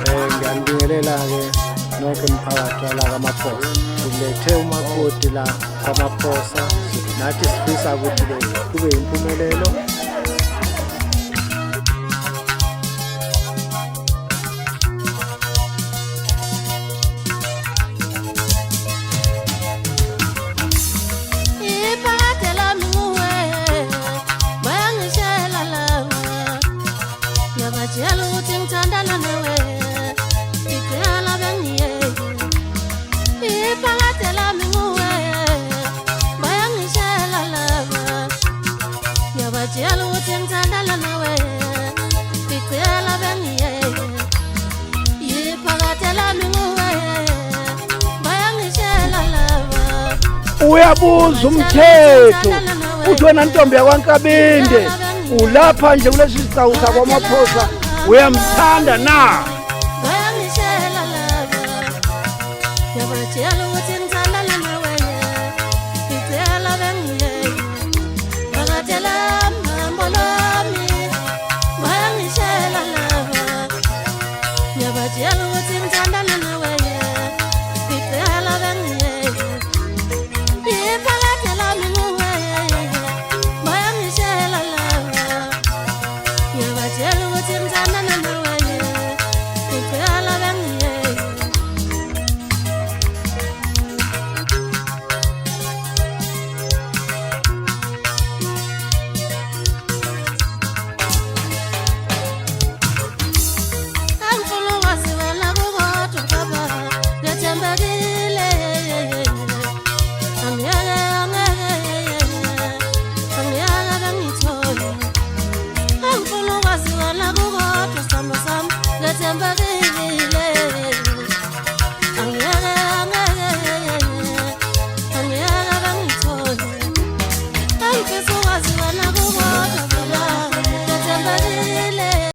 Ngiyanibingelela-ke nonke mphakathi wala kaMaphosa. Silethe umakoti la kaMaphosa, nathi sifisa ukuthi kube impumelelo. Uyabuza umthetho uthi wena ntombi yakwaNkabinde ulapha nje kulesi sicawu sakwaMaphosa uyamthanda na? Angifisa ukwazi wena kukodwa